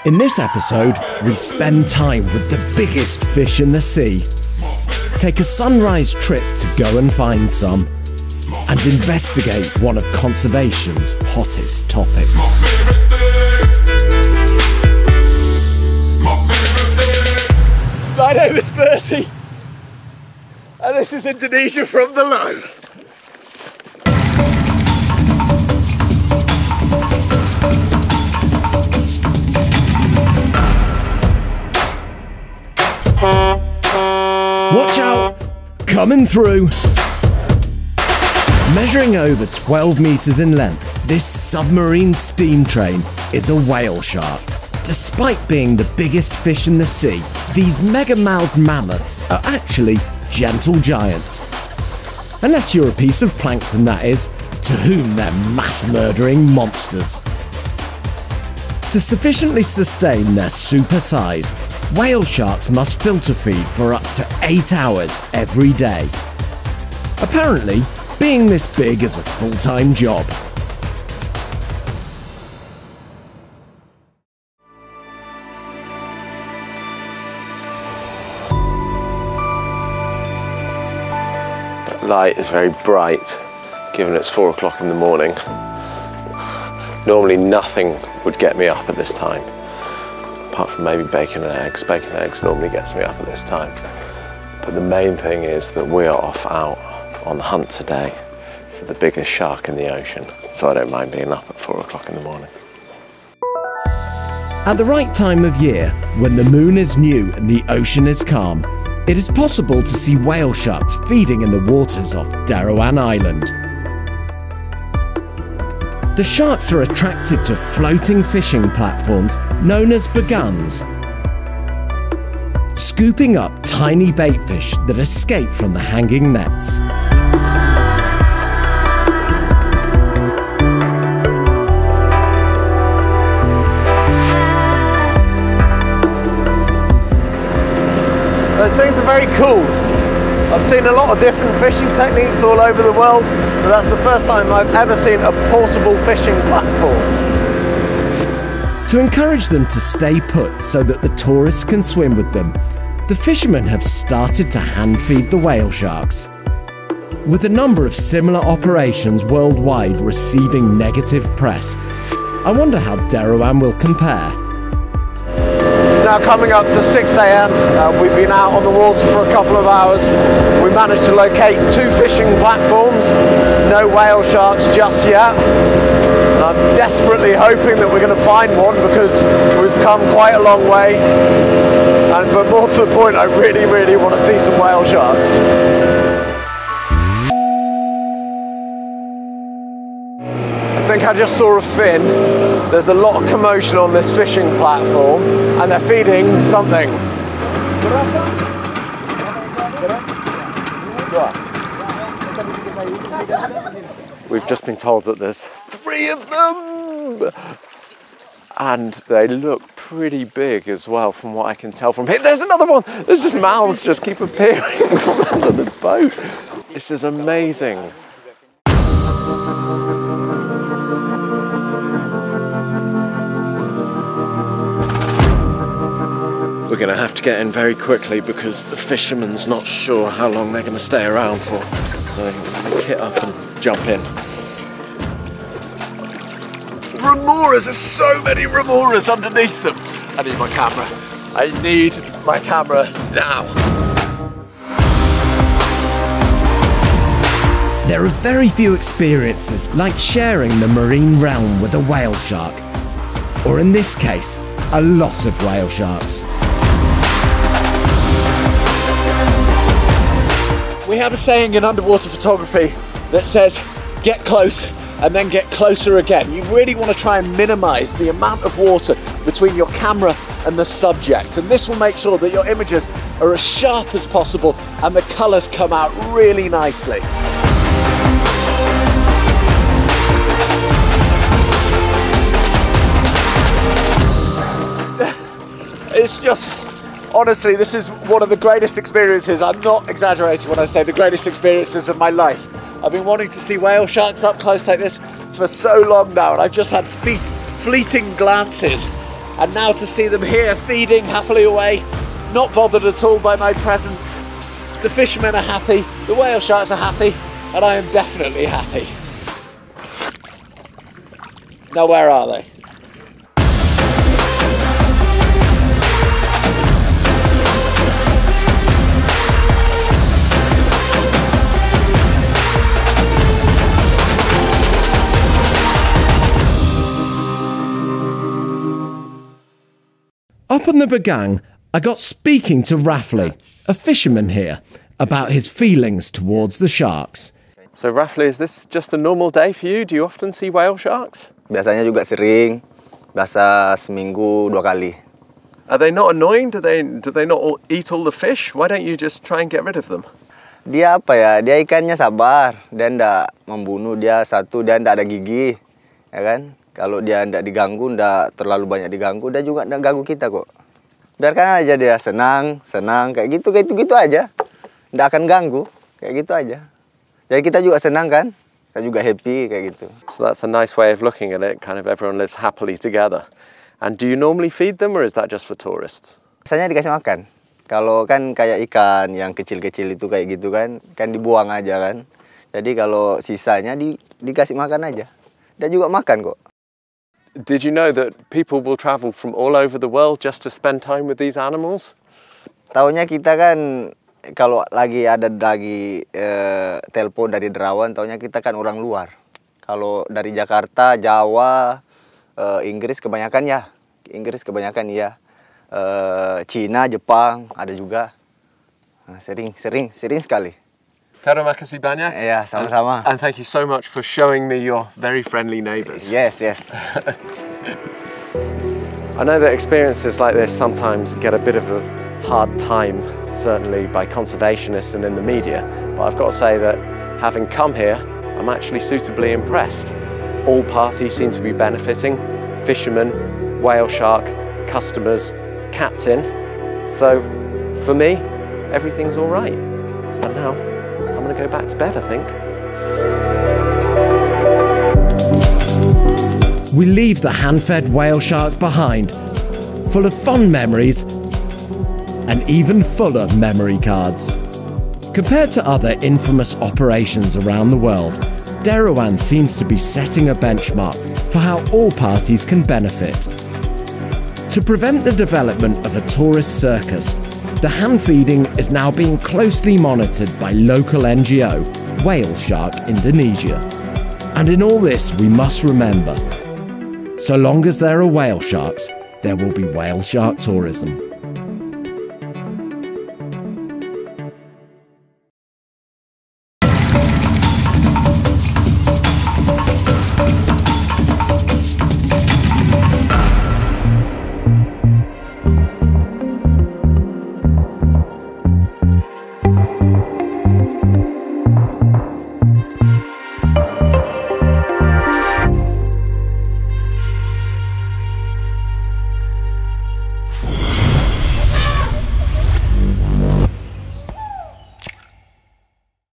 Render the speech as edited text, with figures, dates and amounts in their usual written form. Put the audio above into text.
In this episode, we spend time with the biggest fish in the sea, take a sunrise trip to go and find some, and investigate one of conservation's hottest topics. My name is Bertie, and this is Indonesia from below. Watch out! Coming through! Measuring over 12 metres in length, this submarine steam train is a whale shark. Despite being the biggest fish in the sea, these mega-mouthed mammoths are actually gentle giants. Unless you're a piece of plankton, that is, to whom they're mass-murdering monsters. To sufficiently sustain their super size, whale sharks must filter feed for up to 8 hours every day. Apparently, being this big is a full-time job. That light is very bright, given it's 4 o'clock in the morning. Normally nothing would get me up at this time, apart from maybe bacon and eggs. Bacon and eggs normally gets me up at this time. But the main thing is that we are off out on the hunt today for the biggest shark in the ocean. So I don't mind being up at 4 o'clock in the morning. At the right time of year, when the moon is new and the ocean is calm, it is possible to see whale sharks feeding in the waters off Derawan Island. The sharks are attracted to floating fishing platforms known as baguns, scooping up tiny baitfish that escape from the hanging nets. Those things are very cool. I've seen a lot of different fishing techniques all over the world, but that's the first time I've ever seen a portable fishing platform. To encourage them to stay put so that the tourists can swim with them, the fishermen have started to hand feed the whale sharks. With a number of similar operations worldwide receiving negative press, I wonder how Derawan will compare. Now coming up to 6 AM, we've been out on the water for a couple of hours. We managed to locate 2 fishing platforms, no whale sharks just yet. And I'm desperately hoping that we're going to find one because we've come quite a long way. But more to the point, I really want to see some whale sharks. I think I just saw a fin. There's a lot of commotion on this fishing platform and they're feeding something. We've just been told that there's 3 of them and they look pretty big as well from what I can tell from here. There's another one. There's just mouths just keep appearing from under the boat. This is amazing. We're going to have to get in very quickly because the fisherman's not sure how long they're going to stay around for. So we're going to kit up and jump in. Remoras! There's so many remoras underneath them. I need my camera. I need my camera now. There are very few experiences like sharing the marine realm with a whale shark, or in this case, a lot of whale sharks. We have a saying in underwater photography that says, get close and then get closer again. You really want to try and minimize the amount of water between your camera and the subject. And this will make sure that your images are as sharp as possible and the colors come out really nicely. It's just, honestly, this is one of the greatest experiences. I'm not exaggerating when I say the greatest experiences of my life. I've been wanting to see whale sharks up close like this for so long now, and I've just had fleeting glances And now to see them here feeding happily away, not bothered at all by my presence. The fishermen are happy, the whale sharks are happy, and I am definitely happy. Now where are they? Up on the Bagang, I got speaking to Rafli, a fisherman here, about his feelings towards the sharks. So Rafli, is this just a normal day for you? Do you often see whale sharks? Biasanya juga sering, biasa seminggu 2 kali. Are they not annoying? Do they not eat all the fish? Why don't you just try and get rid of them? Dia apa ya? Dia ikannya sabar, dia ndak membunuh, dia ndak ada gigi, ya kan? Kalau dia ndak diganggu, ndak terlalu banyak diganggu, dia juga ndak ganggu kita kok. Biarkan aja dia senang kayak gitu aja. Ndak akan ganggu, kayak gitu aja. Jadi kita juga senang kan? Kita juga happy kayak gitu. So that's a nice way of looking at it, kind of everyone lives happily together. And do you normally feed them or is that just for tourists? Biasanya dikasih makan. Kalau kan kayak ikan yang kecil-kecil itu kayak gitu kan dibuang aja kan. Jadi kalau sisanya dikasih makan aja. Dia juga makan kok. Did you know that people will travel from all over the world just to spend time with these animals? Taunya kita kan kalau lagi telepon dari Derawan, taunya kita kan orang luar. Kalau dari Jakarta, Jawa, Inggris kebanyakan ya. Cina, Jepang ada juga. Sering sekali. Terima kasih banyak. Ya, sama-sama. And thank you so much for showing me your very friendly neighbours. Yes. I know that experiences like this sometimes get a bit of a hard time, certainly by conservationists and in the media, but I've got to say that having come here, I'm actually suitably impressed. All parties seem to be benefiting: fishermen, whale shark, customers, captain. So for me, everything's all right. And now I'm going to go back to bed, I think. We leave the hand-fed whale sharks behind, full of fond memories and even fuller memory cards. Compared to other infamous operations around the world, Derawan seems to be setting a benchmark for how all parties can benefit. To prevent the development of a tourist circus, the hand feeding is now being closely monitored by local NGO, Whale Shark Indonesia. And in all this, we must remember, so long as there are whale sharks, there will be whale shark tourism.